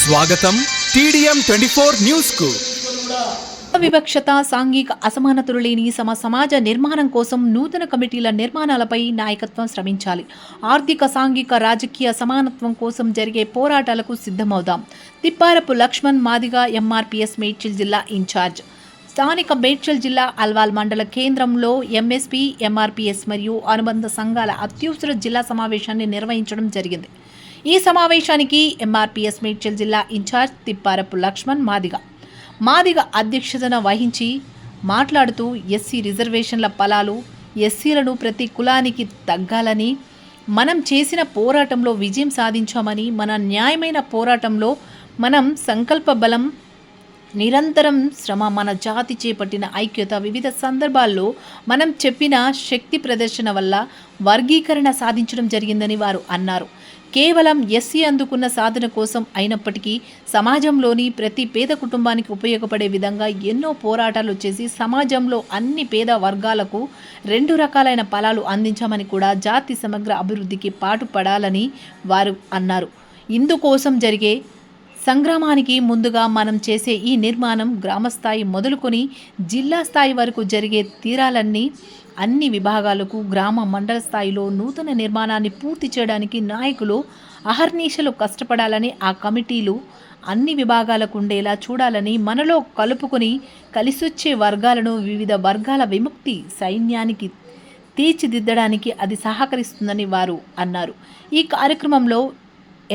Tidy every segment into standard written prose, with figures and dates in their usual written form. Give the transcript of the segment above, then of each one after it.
స్వాగతం TDM 24 news కు. వివక్షత, సాంఘిక అసమానతలు లేని సమాజ నిర్మాణం కోసం నూతన కమిటీల నిర్మాణాలపై నాయకత్వం శ్రమించాలి. ఆర్థిక, సాంఘిక, రాజకీయ సమానత్వం కోసం జరిగే పోరాటాలకు సిద్ధమవుదాం. తిప్పారపు లక్ష్మణ్ మాదిగ, MRPS మేడ్చల్ జిల్లా ఇన్ఛార్జ్. స్థానిక మేడ్చల్ జిల్లా అల్వాల్ మండల కేంద్రంలో MSP, MRPS మరియు అనుబంధ సంఘాల అత్యవసర జిల్లా సమావేశాన్ని నిర్వహించడం జరిగింది. ఈ సమావేశానికి MRPS మేడ్చల్ జిల్లా ఇన్ఛార్జ్ తిప్పారపు లక్ష్మణ్ మాదిగ అధ్యక్షతన వహించి మాట్లాడుతూ ఎస్సీ రిజర్వేషన్ల ఫలాలు ఎస్సీలను ప్రతి కులానికి తగ్గాలని, మనం చేసిన పోరాటంలో విజయం సాధించామని, మన న్యాయమైన పోరాటంలో మనం సంకల్ప బలం, నిరంతరం శ్రమ, మన జాతి చేపట్టిన ఐక్యత, వివిధ సందర్భాల్లో మనం చెప్పిన శక్తి ప్రదర్శన వల్ల వర్గీకరణ సాధించడం జరిగిందని వారు అన్నారు. కేవలం ఎస్సీ అందుకున్న సాధన కోసం అయినప్పటికీ సమాజంలోని ప్రతి పేద కుటుంబానికి ఉపయోగపడే విధంగా ఎన్నో పోరాటాలు చేసి సమాజంలో అన్ని పేద వర్గాలకు 2 రకాలైన ఫలాలు అందించామని కూడా జాతి సమగ్ర అభివృద్ధికి పాటుపడాలని వారు అన్నారు. ఇందుకోసం జరిగే సంగ్రామానికి ముందుగా మనం చేసే ఈ నిర్మాణం గ్రామస్థాయి మొదలుకొని జిల్లా స్థాయి వరకు జరిగే తీరాలన్నీ అన్ని విభాగాలకు గ్రామ మండల స్థాయిలో నూతన నిర్మాణాన్ని పూర్తి చేయడానికి నాయకులు అహర్నిశలు కష్టపడాలని, ఆ కమిటీలు అన్ని విభాగాలకు ఉండేలా చూడాలని, మనలో కలుపుకొని కలిసొచ్చే వర్గాలను వివిధ వర్గాల విముక్తి సైన్యానికి తీర్చిదిద్దడానికి అది సహకరిస్తుందని వారు అన్నారు. ఈ కార్యక్రమంలో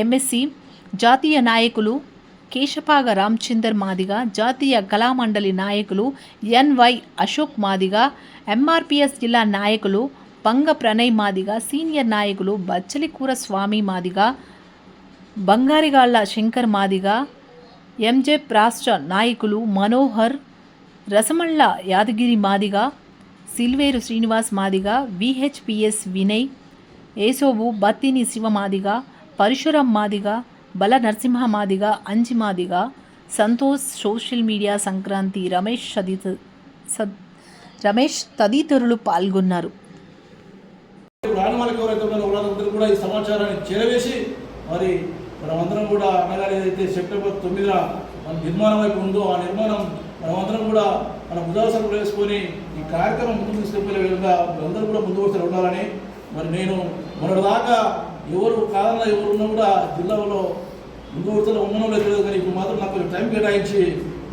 MSC జాతీయ నాయకులు కేశపాగ రామచందర్ మాదిగ, జాతీయ కళామండలి నాయకులు NY అశోక్ మాదిగ, MRPS జిల్లా నాయకులు పంగ ప్రణయ్ మాదిగ, సీనియర్ నాయకులు బచ్చలికూర స్వామి మాదిగ, బంగారిగాళ్ల శంకర్ మాదిగ, MJP రాష్ట్ర నాయకులు మనోహర్, రసమళ్ళ యాదగిరి మాదిగ, సిల్వేరు శ్రీనివాస్ మాదిగ, VHPS వినయ్, ఏసోబు బత్తిని శివ మాదిగ, పరశురాం మాదిగ, బల నరసింహ మాదిగ, అంజి మాదిగ, సంతోష్, సోషల్ మీడియా సంక్రాంతి రమేష్ తదితరులు పాల్గొన్నారు. కూడా ఈ సమాచారాన్ని చేరవేసి మరి మనమందరం కూడా అనగా ఏదైతే సెప్టెంబర్ 9న మన నిర్మాణం వైపు ఉందో ఆ నిర్మాణం మనమందరం కూడా మన భుజాసనలు వేసుకొని ఈ కార్యక్రమం ముందుకు తీసుకెళ్లే విధంగా అందరూ కూడా ముందు వరుసలో ఉండాలని, మరి నేను మొన్నటిదాకా ఎవరు కాదన్నా ఎవరున్నా కూడా జిల్లాలో ముందు వరుసలో ఉండడం లేదు, కానీ ఇప్పుడు మాత్రం నాకు కొంచెం టైం కేటాయించి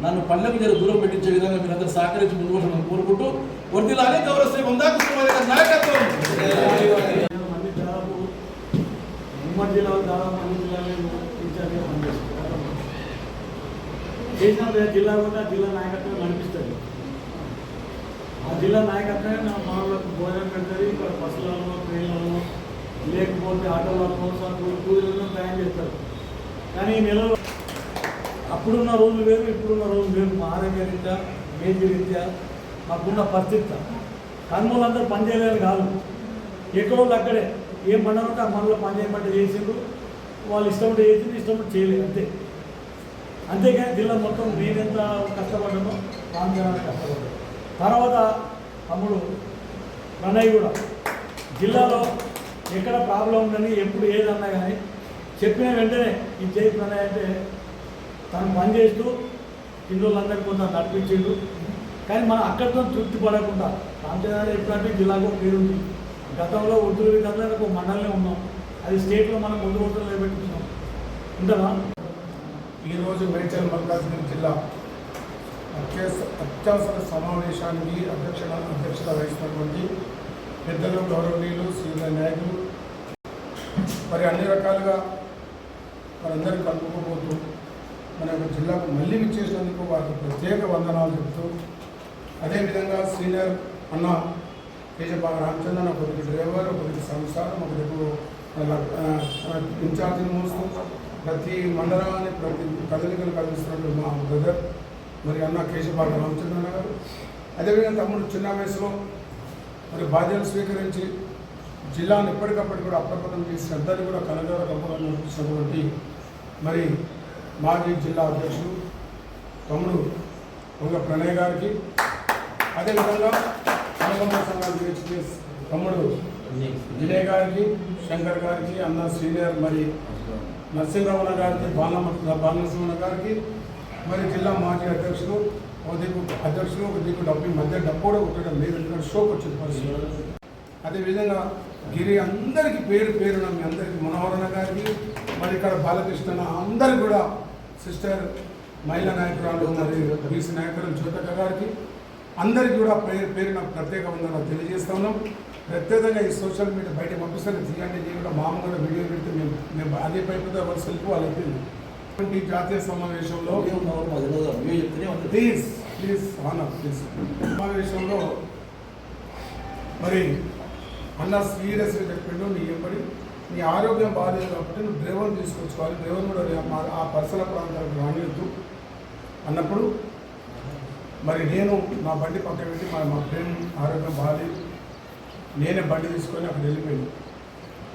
నన్ను పల్లెకు జర దూరం పెట్టించే విధంగా మీరందరూ సహకరించి ముందు వరుసలో కోరుకుంటూ వర్దిల్లాలి గౌరవ శ్రీ మందాకృష్ణ నాయకత్వం. ఉమ్మడి జిల్లాలో దాదాపు అన్ని జిల్లాలో ఇన్ఛార్జ్గా పనిచేస్తారు. చేసిన జిల్లా కూడా జిల్లా నాయకత్వం నడిపిస్తుంది. ఆ జిల్లా నాయకత్వమే నా మామూలకు భోజనం పెడుతుంది. ఇక్కడ బస్సులలో, ట్రైన్లలో, లేకపోతే ఆటోలలో, కూలీలను తయారు చేస్తారు. కానీ ఈ నెలలో అప్పుడున్న రోజులు వేరు, ఇప్పుడున్న రోజులు వేరు. మా ఆరోగ్య రీత్యా, మేజీ రీత్యా మాకున్న పరిస్థితి కర్మూలందరూ పనిచేయలేదు కాదు, ఎక్కడో అక్కడే ఏ మండలం ఉంటే ఆ మండలం పనిచేయమంటే చేసిండ్రు, వాళ్ళు ఇష్టపడి చేసింది, ఇష్టపడి చేయలేదు అంతే. అంతేగాని జిల్లా మొత్తం నేనెంత కష్టపడ్డానో రామచంద్ర కష్టపడ్డాను. తర్వాత తమ్ముడు ప్రణయ్ కూడా జిల్లాలో ఎక్కడ ప్రాబ్లం ఉందని ఎప్పుడు ఏదన్నా కానీ చెప్పిన వెంటనే ఈ జై ప్రణయ్ అంటే తను పనిచేస్తూ హిందువులందరికీ కొంత నడిపించిండు. కానీ మనం అక్కడితో తృప్తి పడకుండా రామచంద్ర ఎప్పుడంటే జిల్లాకు పేరు ఉంది. గతంలో ఉర్దూ విధంగా ఒక మండలమే ఉన్నాం, అది స్టేట్లో మనం ముందు రోజులు నిలబెట్టుకున్నాం ఉంటుందా. ఈరోజు మేడ్చల్ మల్కాజ్గిరి జిల్లా అత్యవసర సమావేశానికి అధ్యక్షత వహిస్తున్నటువంటి పెద్దలు, గౌరవనీయులు, సీనియర్ నాయకులు, మరి అన్ని రకాలుగా మనందరూ కలుపుకోబోతూ మన యొక్క జిల్లాకు మళ్ళీ విచ్చేసినందుకు వారికి ప్రత్యేక వందనాలు చెబుతూ, అదేవిధంగా సీనియర్ అన్న కేశపాగ రామచంద్రన్ ఒకరికి డ్రైవర్, ఒకరికి సంసారం, ఒకరికి ఇన్ఛార్జిని మోస్తూ ప్రతి మండలాన్ని ప్రతి కదలికలు కదిలిస్తున్నట్టు మా బ్రదర్ మరి అన్న కేశపాగ రామచంద్రన్ గారు. అదేవిధంగా తమ్ముడు చిన్న వయసులో మరి బాధ్యతలు స్వీకరించి జిల్లాను ఎప్పటికప్పటికి కూడా అప్రమత్తం చేసి శ్రద్ధని కూడా కలగల గొప్పగా నడిపిస్తున్నటువంటి మరి మాజీ జిల్లా అధ్యక్షుడు తమ్ముడు పొంగ ప్రణయ్ గారికి, అదేవిధంగా అనుబంధ సంఘాలు VHPS తమ్ముడు వినయ్ గారికి, శంకర్ గారికి, అన్న సీనియర్ మరి నరసింహరావు గారికి, బాలనరసింహ గారికి, మరి జిల్లా మాజీ అధ్యక్షులు ఒక దిక్కు డబ్బు మధ్య డబ్బు కూడా కొట్టడం లేదు, ఎందుకంటే షోకి వచ్చింది పరిస్థితి. అదేవిధంగా గిరి అందరికీ పేరున మీ అందరికీ, మనోహరణ గారికి, మరి ఇక్కడ బాలకృష్ణ అందరికి కూడా, సిస్టర్ మహిళా నాయకురాలు, మరి బీసీ నాయకురాలు జ్యోతక గారికి అందరికీ కూడా పేరున ప్రత్యేక వందనాలు తెలియజేస్తా ఉన్నాం. ప్రత్యేకంగా ఈ సోషల్ మీడియా బయట పంపిస్తే తీయండి, నేను కూడా మామూలుగా వీడియో పెడితే మేము అదే పైపుతో వాళ్ళు సెల్ఫ్ వాళ్ళు అయిపోయింది. జాతీయ సమావేశంలో ప్లీజ్ సమావేశంలో మరి అన్న సీరియస్గా చెప్పిండు, నీ ఎంబడి నీ ఆరోగ్యం బాగాలేదు కాబట్టి నువ్వు డ్రైవర్ని తీసుకొచ్చుకోవాలి, డ్రైవర్ కూడా ఆ పరిసర ప్రాంతాలకు రానియద్దు అన్నప్పుడు మరి నేను నా బండి పక్కన పెట్టి మా ఫ్రెండ్ ఆరోగ్యం బాగాలేదు, నేనే బండి తీసుకొని అక్కడ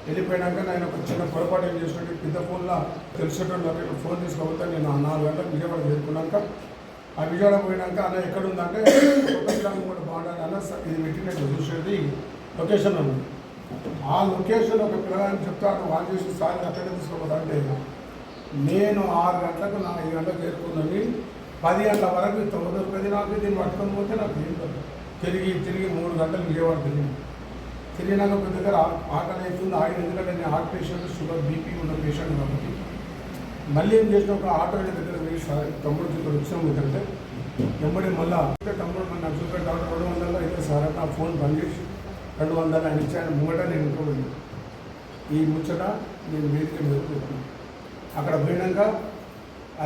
వెళ్ళిపోయినాక నేను ఒక చిన్న పొరపాటు ఏం చేసినట్టు పెద్ద ఫోన్లో తెలిసేటప్పుడు ఫోన్ తీసుకోకపోతే నేను 4 గంటలకు విజయవాడ చేరుకున్నాక ఆ విజయవాడ పోయినాక అన్న ఎక్కడుందంటే కొత్త కూడా బాగుండాలి అన్న, ఇది పెట్టి నేను చూసేది లొకేషన్ అన్నది. ఆ లొకేషన్ ఒక పిల్లగాని చెప్తాను, వాళ్ళు చేసి సార్ అక్కడే తీసుకోపోతా అంటే నేను 6 గంటలకు 5 గంటలకు చేరుకున్నది, 10 గంటల వరకు తొమ్మిది నాకు దీన్ని పట్టుకొని పోతే నాకు ఏం తిరిగి 3 గంటలు విజయవాడ తిరిగినాక ఒక దగ్గర ఆకలి అవుతుంది, ఆగిన ఎందుకంటే నేను హార్ట్ పేషెంట్, షుగర్ బీపీ ఉన్న పేషెంట్ కాబట్టి మళ్ళీ ఏం చేసిన ఒక ఆటో దగ్గర పోయి తమ్ముడికి ఇక్కడ వచ్చాము. ఎందుకంటే వెంబడి మళ్ళీ తమ్ముడు మన నాకు చూపెట్టి 200 అయితే సార్ నా ఫోన్ బంద్ చేసి 200 ఆయన ఇచ్చాను ముంగట నేను ఇంకోబడి ఈ ముచ్చట నేను వేదిక మీద పెట్టాను. అక్కడ పోయినాక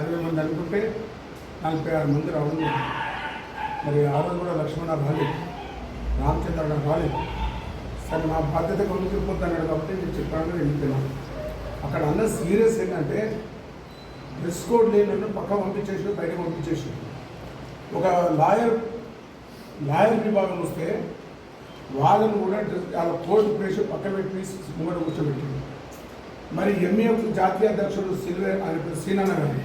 60 మంది అనుకుంటే 46 మంది రావడం. మరి ఆ రోజు కూడా లక్ష్మణ రాలేదు, రామచంద్ర రాలేదు. సరే నా బాధ్యత కొనుక్కిపోతున్నాడు కాబట్టి నేను చెప్పాను, వెళ్ళిపోయినాను. అక్కడ అన్న సీరియస్ ఏంటంటే డ్రెస్ కోడ్ లేనన్ను పక్క పంపించేసి బయటకు పంపించేసి ఒక లాయర్ విభాగం వస్తే వాళ్ళను కూడా వాళ్ళ కోర్టు పేసి పక్క పెట్టి ముంగడ కూర్చోబెట్టింది. మరి ఎంఈఎఫ్ జాతీయ అధ్యక్షుడు సిల్వేర్ ఆయన సీనన్న గారు,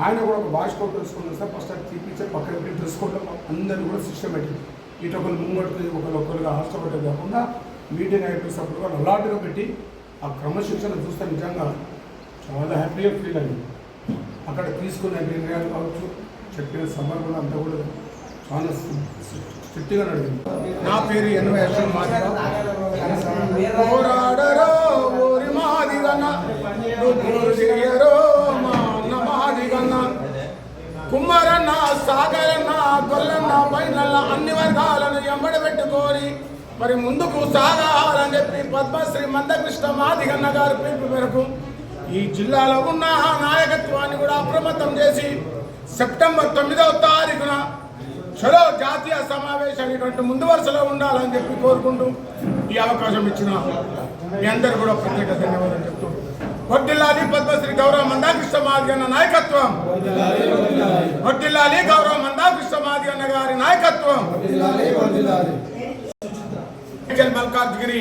ఆయన కూడా ఒక భాష కోట్ వేసుకొని వస్తే ఫస్ట్ అది తీపించే పక్క పెట్టి డ్రెస్ కోడ్లో అందరినీ కూడా సిస్టమేటిక్ ఇటు ఒకరు ముంగడుతుంది ఒకరుగా హాస్టపడ్డది కాకుండా మీటింగ్ అయిపోయినప్పుడు వాళ్ళు అలాట్గా పెట్టి ఆ క్రమశిక్షణ చూస్తే నిజంగా చాలా హ్యాపీగా ఫీల్ అయింది. అక్కడ తీసుకునే నిర్ణయాలు కావచ్చు, చెప్పిన సభ కూడా అంతా కూడా చాలా స్ట్రిక్ట్గా నడిగింది. నా పేరు ఎన్వై అశ్వన్ మాదిగా. పోరాడరో ఓరి మాదిగన్న, మా అన్న మాదిగన్న, కుమ్మరన్న, సాగరన్న, గొల్లన్న, పైనల్ల అన్ని వర్గాలను ఎంబడబెట్టుకొని మరి ముందుకు సాగాలని చెప్పి పద్మశ్రీ మందకృష్ణ మాదిగన్న గారి పిలుపు మేరకు ఈ జిల్లాలో ఉన్న నాయకత్వాన్ని కూడా అప్రమత్తం చేసి సెప్టెంబర్ 9వ తారీఖున చలో జాతీయ సమావేశానికి ముందు వరుసలో ఉండాలని చెప్పి కోరుకుంటూ ఈ అవకాశం ఇచ్చిన మీ అందరూ కూడా ప్రత్యేక ధన్యవాదాలు చెప్తూ వర్ధిల్లాలి పద్మశ్రీ గౌరవ మందాకృష్ణ మాదిగన్న నాయకత్వం, వర్ధిల్లాలి గౌరవ మందాకృష్ణ మాదిగన్న గారి నాయకత్వం. మల్కాజ్గిరి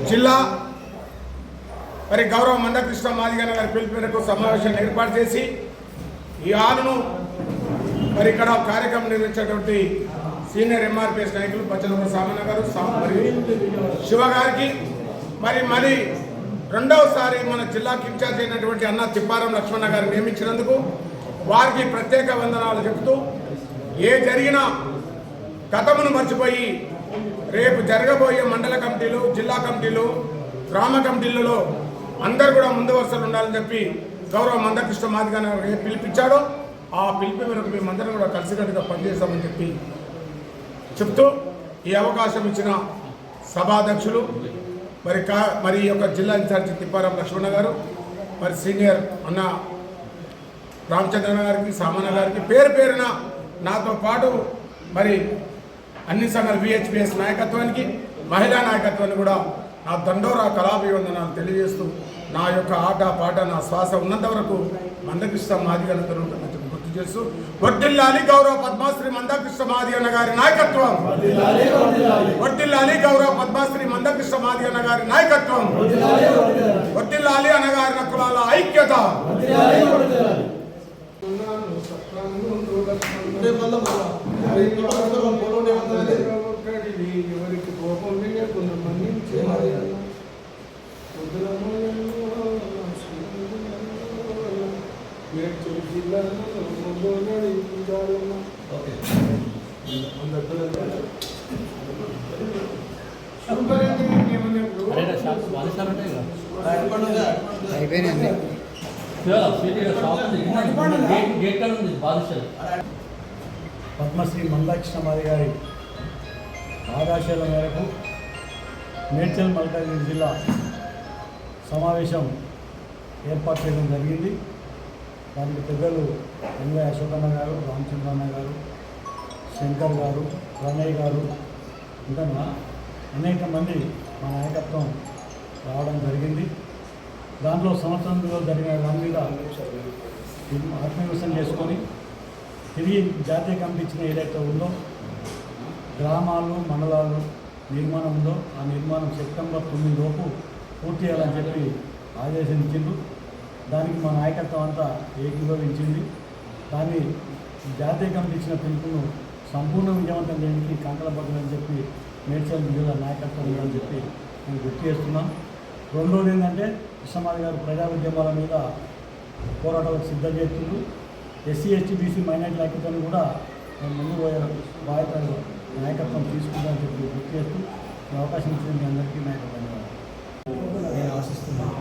జిల్లా మరి గౌరవ మందకృష్ణ మాదిగన్న గారి పిలుపు మేరకు సమావేశాన్ని ఏర్పాటు చేసి ఈ హాలును మరి ఇక్కడ కార్యక్రమం నిర్వహించినటువంటి సీనియర్ ఎంఆర్పిఎస్ నాయకులు పచ్చలమ్మ సామన్న గారు, శివ గారికి మరి రెండవసారి మన జిల్లాకి ఇన్ఛార్జ్ అయినటువంటి అన్న తిప్పారం లక్ష్మణ గారు నియమించినందుకు వారికి ప్రత్యేక వందనాలు చెబుతూ ఏ జరిగినా గతమును మర్చిపోయి రేపు జరగబోయే మండల కమిటీలు, జిల్లా కమిటీలు, గ్రామ కమిటీలలో అందరూ కూడా ముందు వరుసలు ఉండాలని చెప్పి గౌరవ మందకృష్ణ మాదిగన్న గారు పిలిపించాడో ఆ పిలుపు మేరకు మేమందరం కూడా కలిసికట్టుగా పనిచేస్తామని చెప్పి చెప్తూ ఈ అవకాశం ఇచ్చిన సభాధ్యక్షులు మరి ఈ యొక్క జిల్లా ఇన్ఛార్జి తిప్పారం లక్ష్మణ గారు, మరి సీనియర్ అన్న రామచంద్రన్న గారికి, సామన్న గారికి పేరున నాతో పాటు మరి అన్ని సంఘాల విహెచ్పిఎస్ నాయకత్వానికి, మహిళా నాయకత్వాన్ని కూడా నా దండోరా కళాభివందనాలు తెలియజేస్తూ నా యొక్క ఆట పాట నా శ్వాస ఉన్నంత వరకు మందకృష్ణ మాదిగన్నతో ఉంటుందని గుర్తు చేస్తూ వర్ధిల్లాలి గౌరవ పద్మశ్రీ మందకృష్ణ మాదిగన్న గారి నాయకత్వం, వర్ధిల్లాలి గౌరవ పద్మశ్రీ మందకృష్ణ మాదిగన్న గారి నాయకత్వం, వర్ధిల్లాలి అన్నగారిన కులాల ఐక్యత. ఎవరికి కోపం లేకుండా మన్నించే మేడ్చల్ జిల్లాలో ముందున్నాడు ఈ పూజారమ్మ. ఓకే. అందరితో సూపరింటెండెంట్ ఏమన్నా ఇప్పుడు అయిపోయినండి. పద్మశ్రీ మందాకృష్ణమాది గారి ఆదేశాల మేరకు మేడ్చల్ మల్కాజ్గిరి జిల్లా సమావేశం ఏర్పాటు చేయడం జరిగింది. దానికి పెద్దలు ఎన్వై అశోకన్న గారు, రామచంద్రన్న గారు, శంకర్ గారు, ప్రణయ్ గారు, ఇంకా అనేక మంది మా నాయకత్వం రావడం జరిగింది. దాంట్లో సంవత్సరంలో జరిగిన దాని మీద ఆత్మవిమర్శనం చేసుకొని తిరిగి జాతీయ కమిటీ ఇచ్చిన ఏదైతే ఉందో గ్రామాలు మండలాలు నిర్మాణం ఉందో ఆ నిర్మాణం సెప్టెంబర్ 9 లోపు పూర్తి చేయాలని చెప్పి ఆదేశించిండు. దానికి మా నాయకత్వం అంతా ఏకీభవించింది. దాన్ని జాతీయ కమిటీ ఇచ్చిన పిలుపును సంపూర్ణ విజయవంతం చేయడానికి కంకణబద్ధమని చెప్పి మేడ్చల్ జిల్లా నాయకత్వం ఉందని చెప్పి నేను గుర్తు చేస్తున్నాం. రెండోది ఏంటంటే కృష్ణమాది గారు ప్రజా ఉద్యమాల మీద పోరాటాలకు సిద్ధం చేస్తుండ్రు. ఎస్సీ ఎస్టీ బీసీ మైనార్టీ ఐక్యతను కూడా ముందు పోయే బాధ్యత నాయకత్వం తీసుకుంటామని చెప్పి గుర్తు చేస్తూ ఈ అవకాశం ఇచ్చిన మీ అందరికీ నాయకత్వం నేను ఆశిస్తున్నాను.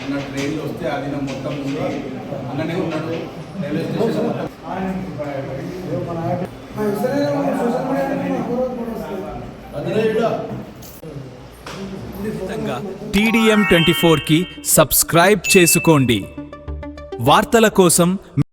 అన్న ట్రైన్లో వస్తే అది నా మొత్తం ఉంది అన్ననే ఉన్నాడు రైల్వే స్టేషన్ TDM 24కి సబ్స్క్రైబ్ చేసుకోండి. వార్తల కోసం